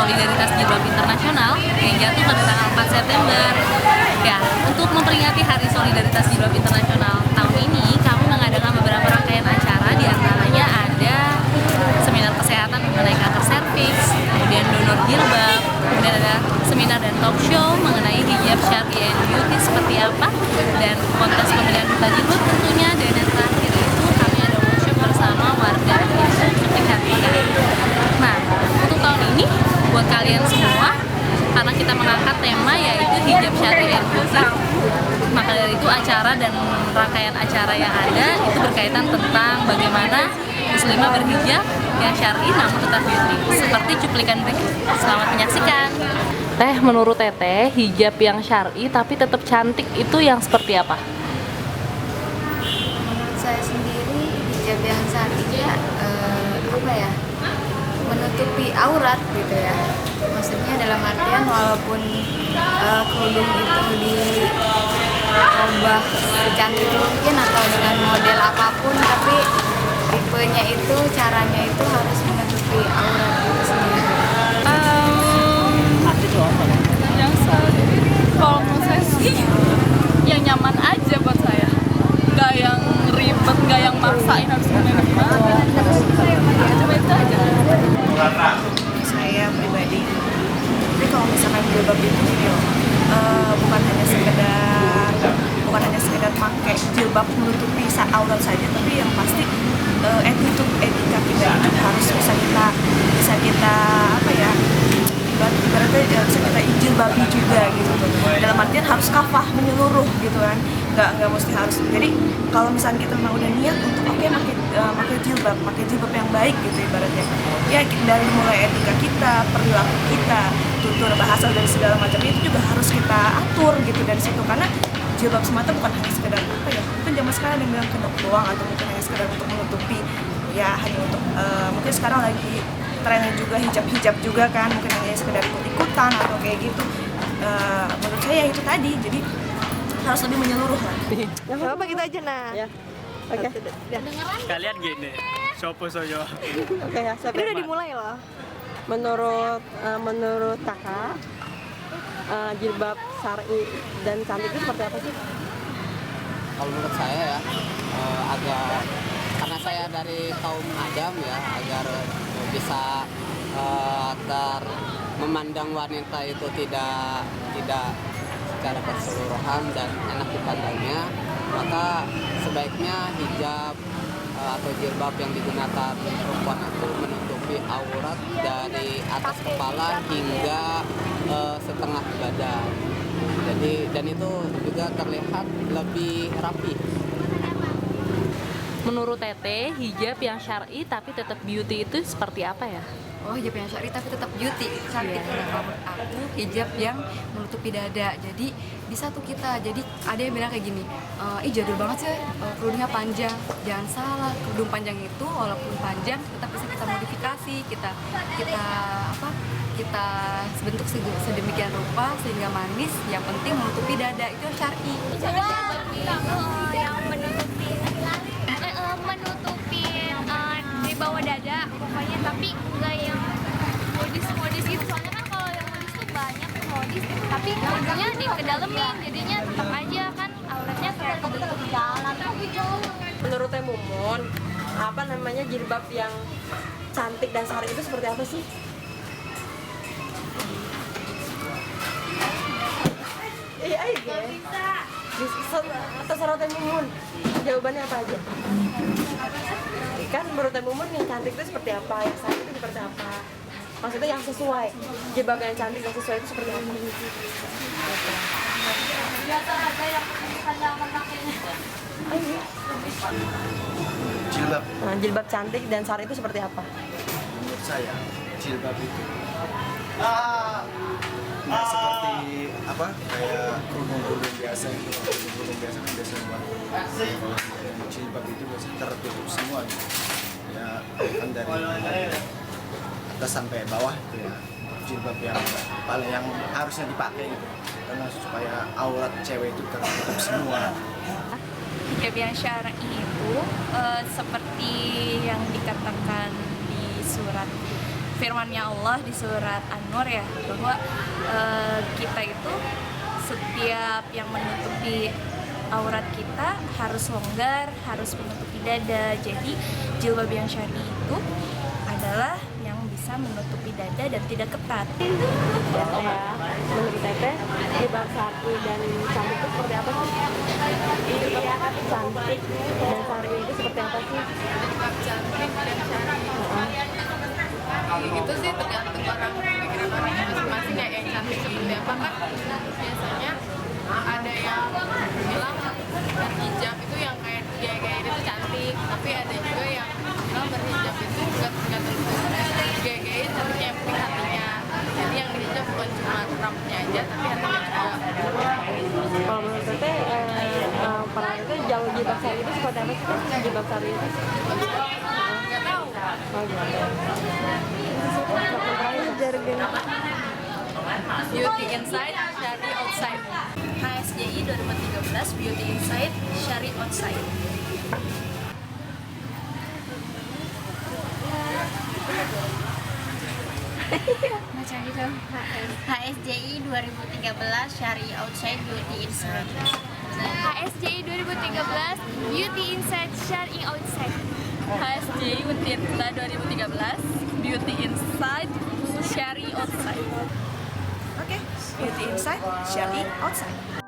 Solidaritas Jilbab Internasional yang jatuh pada tanggal 4 September. Ya, untuk memperingati Hari Solidaritas Jilbab Internasional tahun ini, kami mengadakan beberapa rangkaian acara, di antaranya ada seminar kesehatan mengenai kanker serviks, kemudian donor jilbab, kemudian ada seminar dan talk show mengenai hijab syar'i and beauty seperti apa, dan kontes pemilihan duta jilbab tentunya, dan yang terakhir itu kami ada workshop bersama warga untuk diperhatikan. Nah, untuk tahun ini buat kalian semua, karena kita mengangkat tema yaitu hijab syar'i and beauty, maka dari itu acara dan rangkaian acara yang ada itu berkaitan tentang bagaimana muslimah berhijab yang syar'i namun tetap beauty. Seperti cuplikan berikut. Selamat menyaksikan. Teh, menurut Teteh, hijab yang syar'i tapi tetap cantik itu yang seperti apa? Saya sendiri hijab yang syar'inya apa ya, menutupi aurat gitu ya. Maksudnya dalam artian walaupun kerudung itu diubah secantik mungkin atau dengan model apapun, tapi tipenya itu, caranya itu harus menutupi aurat itu sendiri. Yang kalau menurut saya sih yang nyaman aja buat saya, nggak yang ribet, nggak yang maksain harus gimana, cuma itu aja. Saya pribadi, tapi kalau misalkan jilbab itu bukan hanya sekedar pakai jilbab menutupi aurat saja, tapi yang pasti etika kita itu harus bisa kita apa ya, ibaratnya bisa kita jilbabi juga gitu. Dalam artian harus kafah menyeluruh gitu kan, nggak mesti harus. Jadi kalau misalnya kita memang udah niat untuk pakai jilbab yang baik gitu ibaratnya, ya dari mulai etika kita, perilaku kita, tutur bahasa dan segala macam itu juga harus kita atur gitu dari situ. Karena jilbab semata bukan hanya sekedar apa ya, mungkin zaman sekarang ada yang bilang kedok doang, atau mungkin hanya sekedar untuk menutupi, ya hanya untuk mungkin sekarang lagi trennya juga hijab juga kan, mungkin hanya sekedar ikut-ikutan atau kayak gitu. Menurut saya itu tadi, jadi harus lebih menyeluruh lah. Gak apa-apa gitu aja nah. Ya. Oke. Kalian gini, sopo soyo. Oke ya, ini udah dimulai loh. Menurut kakak, jilbab syar'i dan cantik itu seperti apa sih? Kalau menurut saya ya, karena saya dari kaum Adam ya, agar bisa memandang wanita itu tidak secara keseluruhan dan enak dipandangnya, maka sebaiknya hijab atau jilbab yang digunakan perempuan itu menutupi aurat dari atas kepala hingga setengah badan. Dan itu juga terlihat lebih rapi. Menurut Teteh, hijab yang syar'i tapi tetap beauty itu seperti apa ya? Oh, hijab yang syar'i tapi tetap beauty, cantik. Menurut aku hijab yang menutupi dada. Jadi bisa tuh kita. Jadi ada yang bilang kayak gini, jadul banget sih kerudungnya panjang. Jangan salah, kerudung panjang itu walaupun panjang tetap bisa kita modifikasi, kita bentuk sedemikian rupa sehingga manis. Yang penting menutupi dada, itu syar'i. Yang menutupi di bawah dada pokoknya, tapi enggak yang modis gitu. Soalnya kan kalau yang modis tuh banyak modis, tapi ujungnya kedalemin, jadinya tetap aja kan auratnya kayak kebentuk jalan gitu. Menurut Teh Mumun, apa namanya jilbab yang cantik dan syar'i itu seperti apa sih? Terserah Teh Mumun, jawabannya apa aja? Kan menurut Teh Mumun yang cantik itu seperti apa, yang syar'i itu seperti apa? Maksudnya yang sesuai, jilbab yang cantik yang sesuai itu seperti apa? Biasa ada yang misalnya pakainya. Jilbab. Nah, jilbab cantik dan syar'i itu seperti apa? Menurut saya jilbab itu nggak seperti apa, kayak kerudung biasa gitu. Kerudung biasa kan biasa buat jilbab itu biasa tertutup semua gitu. Ya kan dari atas sampai bawah itu ya, jilbab yang paling yang harusnya dipakai gitu, karena supaya aurat cewek itu tertutup semua. Hijab yang syar'i itu seperti yang dikatakan di surat firman-Nya Allah di surat An-Nur ya, bahwa kita itu setiap yang menutupi aurat kita harus longgar, harus menutupi dada. Jadi jilbab yang syar'i itu adalah yang bisa menutupi dada dan tidak ketat. Ya, menurut Teteh, jilbab syar'i dan cantik itu seperti apa sih? Iya, cantik dan syar'i itu seperti apa sih? Jilbab cantik dan syar'i itu sih tergantung orang pikiran orangnya masing-masing ya. Yang cantik seperti apa kan biasanya ada yang bilang berhijab itu yang kayak gaya-gaya itu cantik, tapi ada juga yang bilang berhijab itu nggak tergantung gaya-gaya cantiknya, yang penting hatinya. Jadi yang berhijab bukan cuma rambutnya aja tapi hatinya juga. Kalau menurut Teteh, para itu jauh jilbab syar'i itu seperti apa sih? Jilbab syar'i itu? Nggak tahu. Oh gitu. Terakhir jargon. Beauty Inside, Syari Outside. HSJI 2013, Beauty Inside, Syari Outside. HSJI 2013 Syari Outside Beauty Inside. HSJI 2013 Beauty Inside Syari Outside. HSJI Untirta 2013 Beauty Inside Syari Outside. Oke, Beauty Inside, Syari Outside.